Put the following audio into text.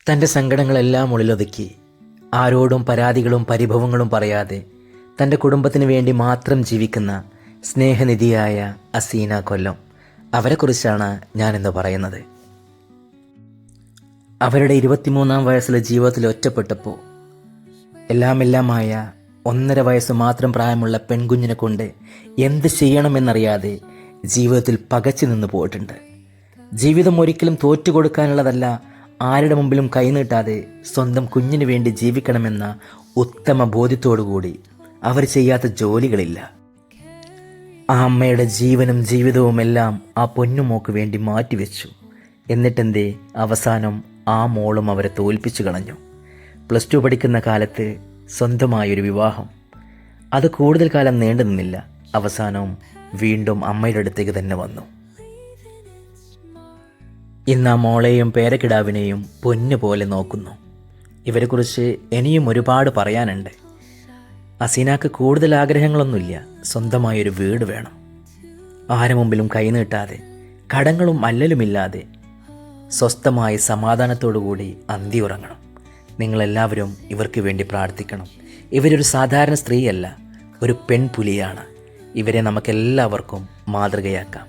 തൻ്റെ സങ്കടങ്ങളെല്ലാം ഉള്ളിലൊതുക്കി ആരോടും പരാതികളും പരിഭവങ്ങളും പറയാതെ തൻ്റെ കുടുംബത്തിന് വേണ്ടി മാത്രം ജീവിക്കുന്ന സ്നേഹനിധിയായ അസീന കൊല്ലം, അവരെക്കുറിച്ചാണ് ഞാനിന്ന് പറയുന്നത്. അവരുടെ 23-ാം വയസ്സിലെ ജീവിതത്തിൽ ഒറ്റപ്പെട്ടപ്പോൾ എല്ലാമായ 1.5 വയസ്സ് മാത്രം പ്രായമുള്ള പെൺകുഞ്ഞിനെ കൊണ്ട് എന്ത് ചെയ്യണമെന്നറിയാതെ ജീവിതത്തിൽ പകച്ചു നിന്ന് പോയിട്ടുണ്ട്. ജീവിതം ഒരിക്കലും തോറ്റുകൊടുക്കാനുള്ളതല്ല, ആരുടെ മുമ്പിലും കൈനീട്ടാതെ സ്വന്തം കുഞ്ഞിന് വേണ്ടി ജീവിക്കണമെന്ന ഉത്തമ ബോധ്യത്തോടുകൂടി അവർ ചെയ്യാത്ത ജോലികളില്ല. ആ അമ്മയുടെ ജീവനും ജീവിതവുമെല്ലാം ആ പൊന്നുമോക്ക് വേണ്ടി മാറ്റിവെച്ചു. എന്നിട്ടെന്തേ അവസാനം ആ മോളും അവരെ തോൽപ്പിച്ചു കളഞ്ഞു. +2 പഠിക്കുന്ന കാലത്ത് സ്വന്തമായൊരു വിവാഹം. അത് കൂടുതൽ കാലം നീണ്ടു നിന്നില്ല. അവസാനം വീണ്ടും അമ്മയുടെ അടുത്തേക്ക് തന്നെ വന്നു. ഇന്ന് ആ മോളെയും പേരക്കിടാവിനെയും പൊന്നുപോലെ നോക്കുന്നു. ഇവരെക്കുറിച്ച് ഇനിയും ഒരുപാട് പറയാനുണ്ട്. അസീനാക്ക് കൂടുതൽ ആഗ്രഹങ്ങളൊന്നുമില്ല. സ്വന്തമായൊരു വീട് വേണം, ആരുടെ മുമ്പിലും കൈനീട്ടാതെ, കടങ്ങളും അല്ലലുമില്ലാതെ സ്വസ്ഥമായി സമാധാനത്തോടുകൂടി അന്തി ഉറങ്ങണം. നിങ്ങളെല്ലാവരും ഇവർക്ക് വേണ്ടി പ്രാർത്ഥിക്കണം. ഇവരൊരു സാധാരണ സ്ത്രീയല്ല, ഒരു പെൺപുലിയാണ്. ഇവരെ നമുക്കെല്ലാവർക്കും മാതൃകയാക്കാം.